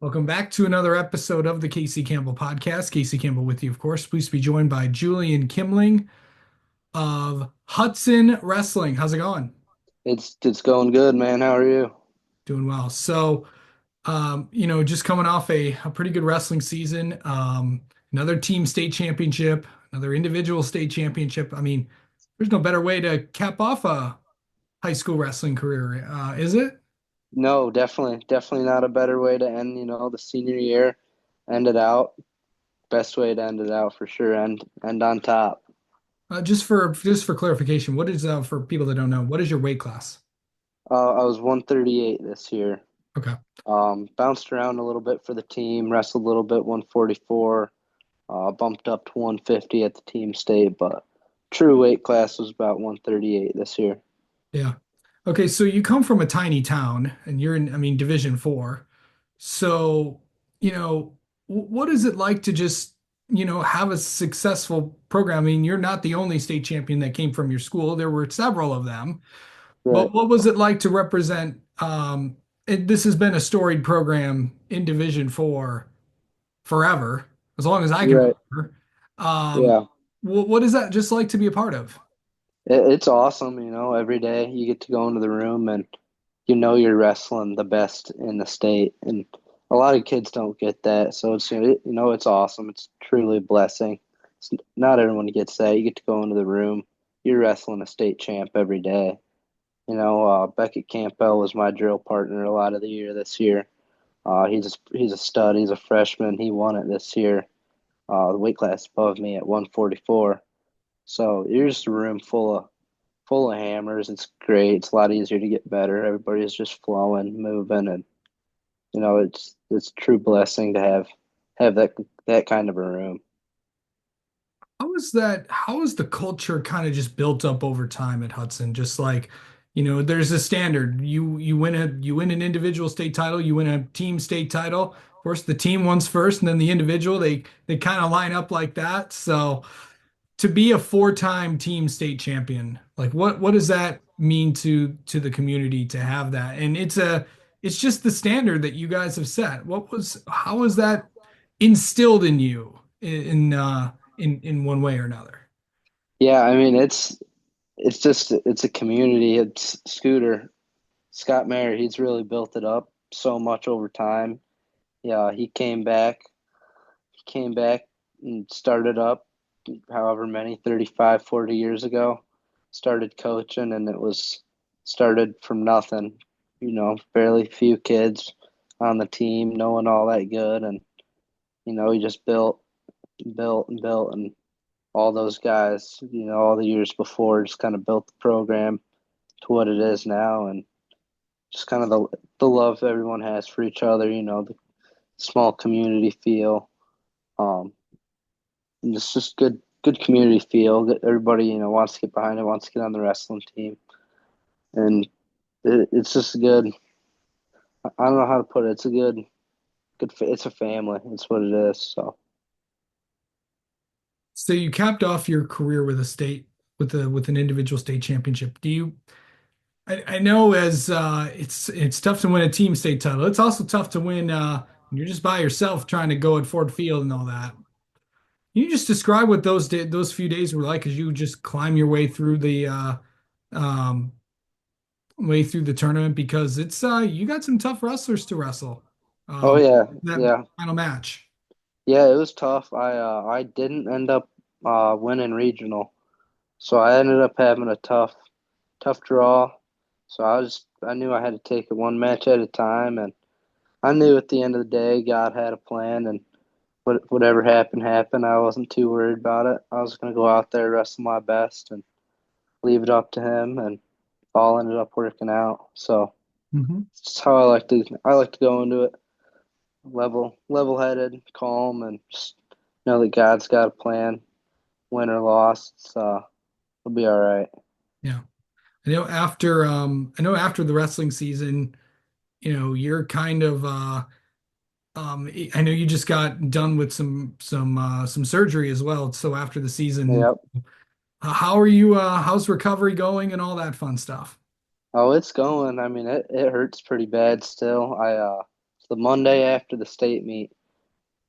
Welcome back to another episode of the Casey Campbell podcast. Casey Campbell with you, of course. Pleased to be joined by Julian Kimling of Hudson Wrestling. How's it going? It's going good, man. How are you? Doing well. Just coming off a pretty good wrestling season. Another team state championship, another individual state championship. I mean, there's no better way to cap off a high school wrestling career, is it? No, definitely not a better way to end, the senior year. End it out. Best way to end it out for sure. End on top. Just for clarification, what is for people that don't know, what is your weight class? I was 138 this year. Okay. Bounced around a little bit for the team, wrestled a little bit, 144. Bumped up to 150 at the team state, but true weight class was about 138 this year. Yeah. Okay, so you come from a tiny town and you're in, I mean, Division Four. So, what is it like to just, have a successful program? I mean, you're not the only state champion that came from your school. There were several of them. Right, But what was it like to represent, this has been a storied program in Division Four forever, as long as I can right. remember. Um, Yeah. what is that just like to be a part of? It's awesome, every day you get to go into the room and you're wrestling the best in the state. And a lot of kids don't get that. So it's awesome. It's truly a blessing. Not everyone gets that. You get to go into the room. You're wrestling a state champ every day. Beckett Campbell was my drill partner a lot of the year this year. He's a stud. He's a freshman. He won it this year. The weight class above me at 144. So you're just a room full of hammers. It's great. It's a lot easier to get better. Everybody's just flowing, moving, and it's a true blessing to have that kind of a room. How is the culture kind of just built up over time at Hudson? Just like, there's a standard. You win an individual state title, you win a team state title. Of course, the team wins first, and then the individual, they kind of line up like that. So to be a four-time team state champion, like what does that mean to the community to have that? And it's just the standard that you guys have set. How was that instilled in you in one way or another? Yeah, I mean it's a community. It's Scott Mayer. He's really built it up so much over time. Yeah, he came back and started up however many 35, 40 years ago. Started coaching, and it was started from nothing. Fairly few kids on the team, no one all that good, and he just built and built, and all those guys, all the years before, just kind of built the program to what it is now, and just kind of the love everyone has for each other, the small community feel, um, and it's just good community feel. Everybody, wants to get behind it, wants to get on the wrestling team, and it's just good. I don't know how to put it. It's a good. It's a family. It's what it is. So. So you capped off your career with a state with an individual state championship. I know as it's tough to win a team state title. It's also tough to win when you're just by yourself trying to go at Ford Field and all that. Can you just describe what those few days were like as you just climb your um, way through the tournament because it's you got some tough wrestlers to wrestle. Oh yeah, That yeah. final match. Yeah, it was tough. I didn't end up winning regional, so I ended up having a tough draw. So I knew I had to take it one match at a time, and I knew at the end of the day God had a plan, and whatever happened happened. I wasn't too worried about it. I was gonna go out there, wrestle my best, and leave it up to Him, and all ended up working out. So Hmm. it's how I like to go into it, level headed, calm, and just know that God's got a plan. Win or loss, it'll be all right. Yeah. I know after the wrestling season, you're kind of I know you just got done with some surgery as well. So after the season, Yep. how are you how's recovery going and all that fun stuff? Oh, it's going. I mean, it hurts pretty bad still. I the Monday after the state meet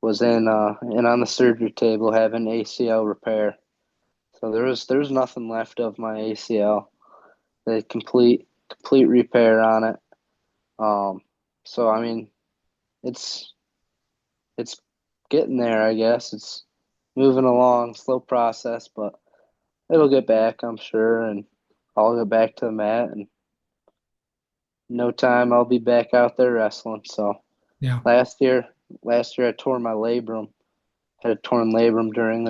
was in and on the surgery table having ACL repair. So there was nothing left of my ACL. They complete repair on it. Um, so I mean, it's it's getting there, I guess. It's moving along, slow process, but it'll get back, I'm sure, and I'll get back to the mat, and no time I'll be back out there wrestling. So Yeah. last year, last year I tore my labrum, had a torn labrum during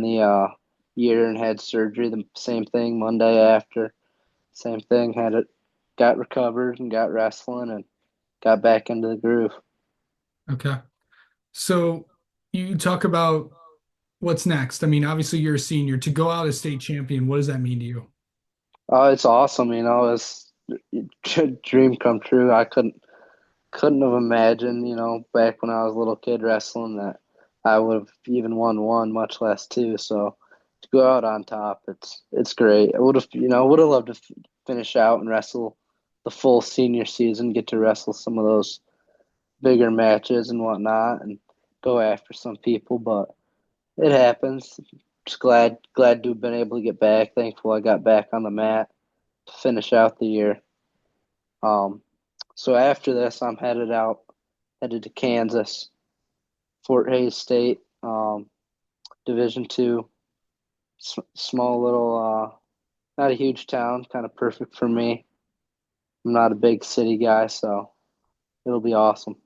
the year and had surgery. The same thing Monday after, same thing. Had it, got recovered and got wrestling and got back into the groove. Okay. So you talk about what's next. I mean, obviously you're a senior. To go out as state champion, what does that mean to you? Oh, it's awesome. It's a dream come true. I couldn't have imagined, back when I was a little kid wrestling that I would have even won one, much less two. So to go out on top, it's great. I would have loved to finish out and wrestle the full senior season, get to wrestle some of those bigger matches and whatnot, and go after some people. But it happens. Just glad to have been able to get back. Thankful I got back on the mat to finish out the year. Um, so after this, I'm headed to Kansas, Fort Hays State, Division II, small little, not a huge town, kind of perfect for me. I'm not a big city guy, so it'll be awesome.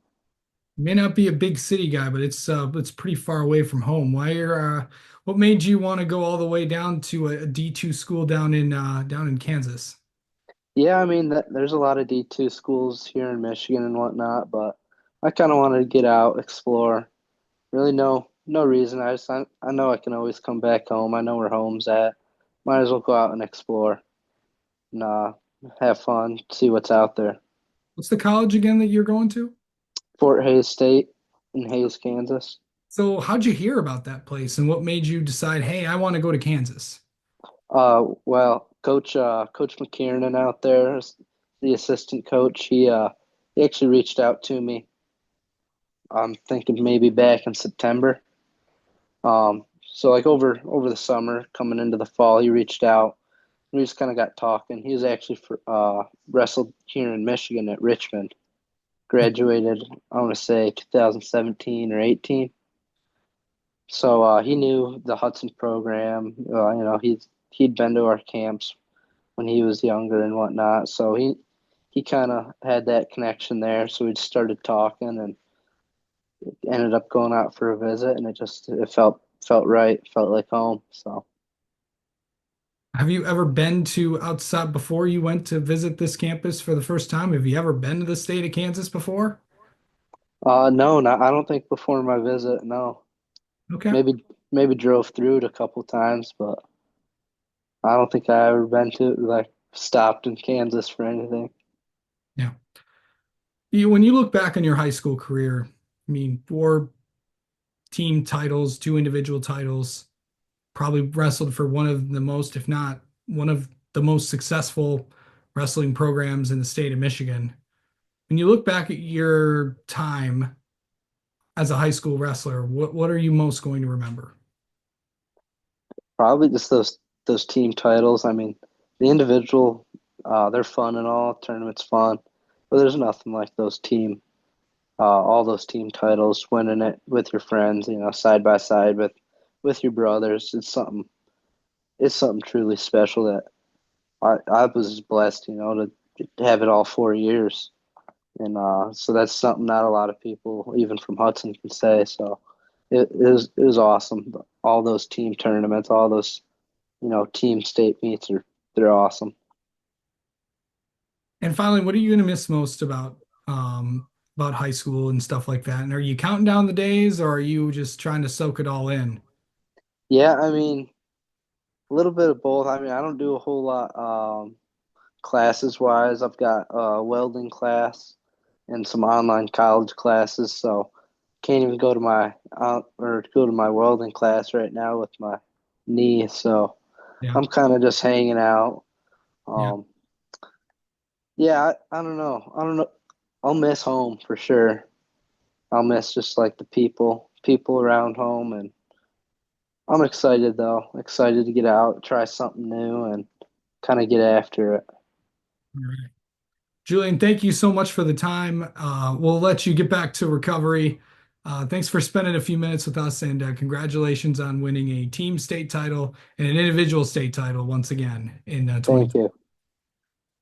May not be a big city guy, but it's pretty far away from home. What made you want to go all the way down to a D2 school down in Kansas? Yeah, I mean, there's a lot of D2 schools here in Michigan and whatnot, but I kind of wanted to get out, explore. Really, no reason. I know I can always come back home. I know where home's at. Might as well go out and explore and have fun, see what's out there. What's the college again that you're going to? Fort Hays State in Hays, Kansas. So how'd you hear about that place and what made you decide, hey, I want to go to Kansas? Well, Coach McKiernan out there, the assistant coach, he actually reached out to me. I'm thinking maybe back in September. So like over the summer, coming into the fall, he reached out. We just kind of got talking. He was actually wrestled here in Michigan at Richmond. Graduated, I want to say 2017 or 18. So he knew the Hudson program. He'd been to our camps when he was younger and whatnot. So he kind of had that connection there. So we just started talking and ended up going out for a visit, and it felt right, felt like home. So Have you ever been to outside before you went to visit this campus for the first time? Have you ever been to the state of Kansas before? no, not, I don't think before my visit. No, Okay. maybe drove through it a couple times, but I don't think I ever been to like stopped in Kansas for anything. Yeah. When you look back on your high school career, I mean, 4 team titles, 2 individual titles, probably wrestled for one of the most, if not one of the most successful wrestling programs in the state of Michigan. When you look back at your time as a high school wrestler, what are you most going to remember? Probably just those team titles. I mean, the individual, they're fun and all. Tournaments fun, but there's nothing like all those team titles, winning it with your friends, side by side with your brothers. It's something truly special that I was blessed, to have it all 4 years. And so that's something not a lot of people, even from Hudson, can say. So it was awesome. All those team tournaments, all those team state meets they're awesome. And finally, what are you going to miss most about high school and stuff like that? And are you counting down the days, or are you just trying to soak it all in? Yeah, I mean a little bit of both. I mean I don't do a whole lot classes wise. I've got a welding class and some online college classes, so can't even go to my welding class right now with my knee. So Yeah, I'm kind of just hanging out. yeah. Um, yeah, I don't know. I don't know. I'll miss home for sure. I'll miss just like the people around home, and I'm excited though. Excited to get out, try something new, and kind of get after it. All right. Julian, thank you so much for the time. We'll let you get back to recovery. Thanks for spending a few minutes with us, and congratulations on winning a team state title and an individual state title once again in Thank 2020. you.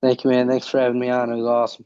Thank you, man. Thanks for having me on. It was awesome.